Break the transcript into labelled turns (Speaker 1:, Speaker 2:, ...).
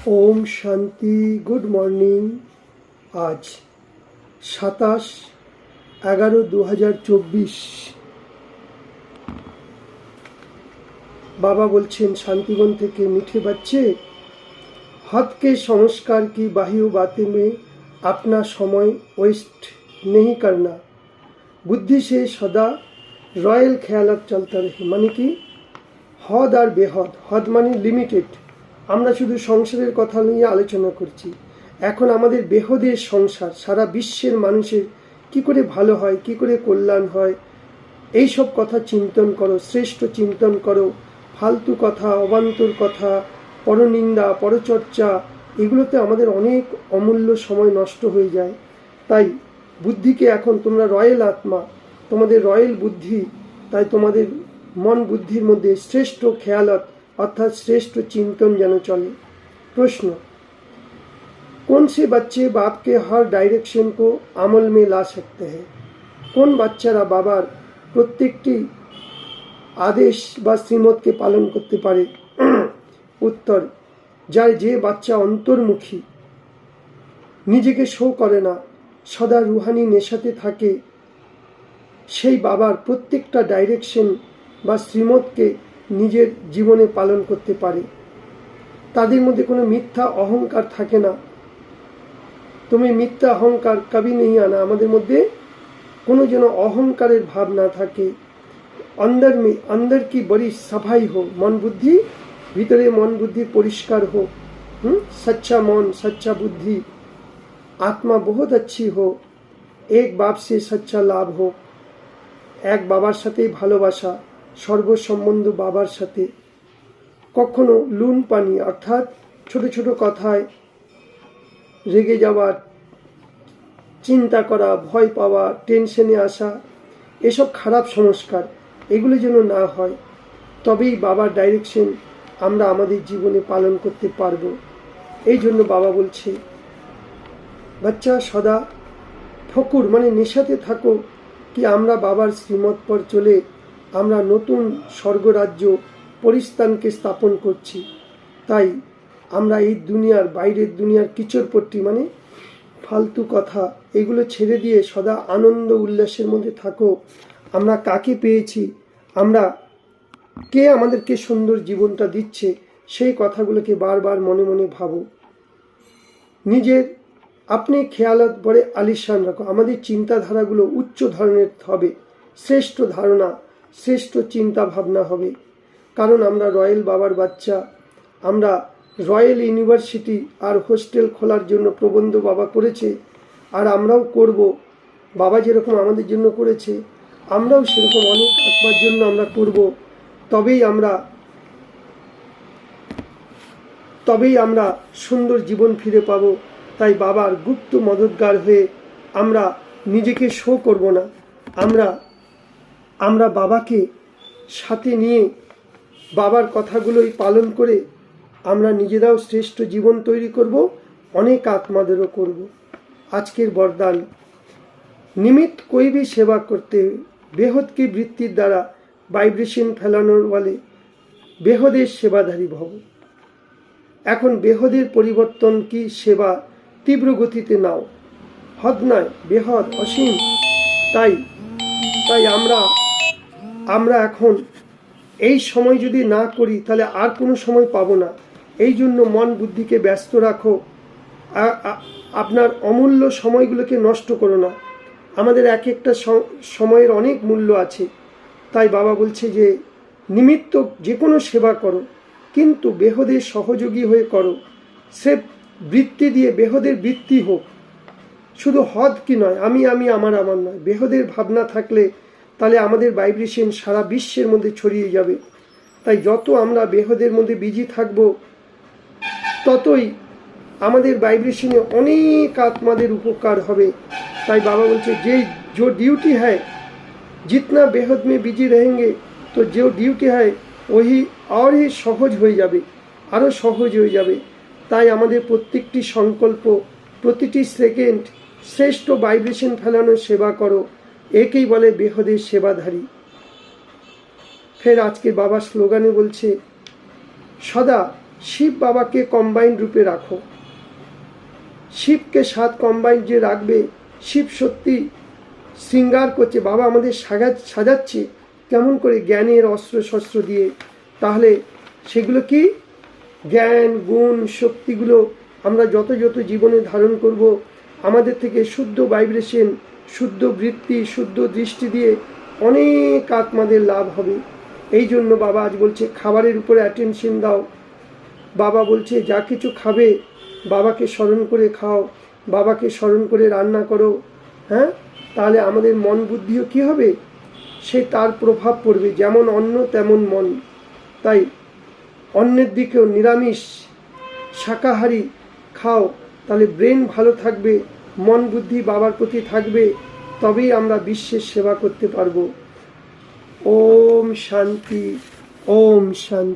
Speaker 1: ওম শান্তি। Good morning. আজ 27/11/2024। बाबा बोलছেন शांतिवन থেকে, मीठे बच्चे, हद के संस्कार की बाह्य बातें में अपना समय वेस्ट नहीं करना, बुद्धि से सदा रॉयल ख्यालत चलता रहे। माने कि हद और बेहद। हद माने लिमिटेड। আমরা শুধু সংসারের কথা নিয়ে আলোচনা করছি। এখন আমাদের বেহদের সংসার, সারা বিশ্বের মানুষের কি করে ভালো হয়, কি করে কল্যাণ হয়, এই সব কথা চিন্তন করো, শ্রেষ্ঠ চিন্তন করো। ফালতু কথা, অবান্তর কথা, পরনিন্দা, পরচর্চা, এগুলোতে আমাদের অনেক অমূল্য সময় নষ্ট হয়ে যায়। তাই বুদ্ধিকে, এখন তোমরা রয়্যাল আত্মা, তোমাদের রয়্যাল বুদ্ধি, তাই তোমাদের মন বুদ্ধির মধ্যে শ্রেষ্ঠ খেয়ালত अर्थात श्रेष्ठ चिंतन जन चले। प्रश्न, कौन से बच्चे बाप के हर डायरेक्शन को अमल में ला सकते हैं? कौन बच्चारा बाबार प्रत्येकटी आदेश बा श्रीमत के पालन करते पारे? उत्तर, जार जे बच्चा अंतर्मुखी, निजेके शो करे ना, सदा रूहानी नेशाते थाके, सेई बाबार प्रत्येकटा डायरेक्शन बा श्रीमत के নিজের জীবনে পালন করতে পারে। তাদের মধ্যে কোনো মিথ্যা অহংকার থাকে না। তুমি মিথ্যা অহংকার কবি নেই আনা। আমাদের মধ্যে কোনো যেন অহংকারের ভাব না থাকে। अंदर की बड़ी सफाई हो, मन बुद्धि ভিতরে মন বুদ্ধি পরিষ্কার हो, सच्चा मन, सच्चा बुद्धि, आत्मा बहुत अच्छी हो, एक बाप से सच्चा लाभ हो, एक বাবার সাথেই ভালোবাসা, সর্বসম্বন্ধ বাবার সাথে। কখনো লুন পানি অর্থাৎ ছোট ছোট কথায় রেগে যাওয়া, চিন্তা করা, ভয় পাওয়া, টেনশনে আসা, এসব খারাপ সংস্কার, এগুলো যেন না হয়। তবেই বাবার ডাইরেকশন আমরা আমাদের জীবনে পালন করতে পারব। এই জন্য বাবা বলছে, বাচ্চা সদা ফকুর মানে নেশাতে থাকো কি আমরা বাবার শ্রীমত পর চলে আমরা নতুন স্বর্গরাজ্য পরিস্থানকে স্থাপন করছি। তাই আমরা এই দুনিয়ার, বাইরের দুনিয়ার কিচড়পট্টি মানে ফালতু কথা, এগুলো ছেড়ে দিয়ে সদা আনন্দ উল্লাসের মধ্যে থাকো। আমরা কাকে পেয়েছি, আমরা কে আমাদেরকে সুন্দর জীবনটা দিচ্ছে, সেই কথাগুলোকে বারবার মনে মনে ভাবো। নিজের আপনি খেয়ালত বড়ে আলিশান রাখো। আমাদের চিন্তাধারাগুলো উচ্চ ধরনের হবে, শ্রেষ্ঠ ধারণা, শ্রেষ্ঠ চিন্তা ভাবনা হবে। কারণ আমরা রয়্যাল বাবার বাচ্চা। আমরা রয়্যাল ইউনিভার্সিটি আর হোস্টেল খোলার জন্য প্রবন্ধ বাবা করেছে, আর আমরাও করব। বাবা যেরকম আমাদের জন্য করেছে, আমরাও সেরকম অনেক আত্মার জন্য আমরা করব। তবেই আমরা সুন্দর জীবন ফিরে পাব। তাই বাবার গুপ্ত মদতগার হয়ে আমরা নিজেকে শো করব না। আমরা বাবাকে সাথে নিয়ে বাবার কথাগুলোই পালন করে আমরা নিজেরাও শ্রেষ্ঠ জীবন তৈরি করব, অনেক আত্মাদেরও করব। আজকের বরদান, নিমিত্ত कोई भी सेवा करते हुए बेहद की বৃত্তির দ্বারা ভাইব্রেশন ফেলানোর বলে বেহদের সেবাধারী ভব। এখন বেহদের পরিবর্তন কি সেবা তীব্র গতিতে নাও, হদ নয়, বেহদ অসীম। তাই আমরা এখন এই সময় যদি না করি তাহলে আর কোনো সময় পাবো না। এই জন্য মন বুদ্ধিকে ব্যস্ত রাখো, আপনার অমূল্য সময়গুলোকে নষ্ট করো না। আমাদের এক একটা সময়ের অনেক মূল্য আছে। তাই বাবা বলছে যে নিমিত্ত যে কোনো সেবা করো, কিন্তু বেহদের সহযোগী হয়ে করো। সে বৃত্তি দিয়ে বেহদের বৃত্তি হোক, শুধু হদ কি নয়, আমি আমার নয়। বেহদের ভাবনা থাকলে তাহলে আমাদের ভাইব্রেশন সারা বিশ্বের মধ্যে ছড়িয়ে যাবে। তাই যত আমরা বেহদের মধ্যে বিজি থাকব, ততই আমাদের ভাইব্রেশনে অনেক আত্মাদের উপকার হবে। তাই বাবা বলছে যে जो ड्यूटी है, जितना बेहद में बिजी रहेंगे तो जो ड्यूटी है वही और ही সহজ হয়ে যাবে, আরও সহজ হয়ে যাবে। তাই আমাদের প্রত্যেকটি সংকল্প, প্রতিটি সেকেন্ড শ্রেষ্ঠ ভাইব্রেশন ফেলানোর সেবা করো, একেই বলে বেহদের সেবাধারী। ফের আজকে বাবা স্লোগানে বলছে, সদা শিব বাবাকে কম্বাইন রূপে রাখো। শিবকে 7 কম্বাইন যে রাখবে, শিব সত্যি শৃঙ্গার করছে, বাবা আমাদের সাজাচ্ছে কেমন করে, জ্ঞানের অস্ত্র শস্ত্র দিয়ে। তাহলে সেগুলো কি, জ্ঞান গুণ শক্তিগুলো আমরা যত যত জীবনে ধারণ করব, আমাদের থেকে শুদ্ধ ভাইব্রেশন, শুদ্ধ বৃত্তি, শুদ্ধ দৃষ্টি দিয়ে অনেক আত্মাদের লাভ হবে। এই জন্য বাবা আজ বলছে খাবারের উপরে অ্যাটেনশন দাও। বাবা বলছে যা কিছু খাবে বাবাকে স্মরণ করে খাও, বাবাকে স্মরণ করে রান্না করো। হ্যাঁ, তাহলে আমাদের মন বুদ্ধিও কি হবে, সে তার প্রভাব পড়বে। যেমন অন্ন তেমন মন। তাই অন্নের দিকেও নিরামিষ শাকাহারি খাও, তাহলে ব্রেন ভালো থাকবে, মন বুদ্ধি বাবার প্রতি থাকবে, তবেই আমরা বিশ্বের সেবা করতে পারবো। ওম শান্তি, ওম শান্তি।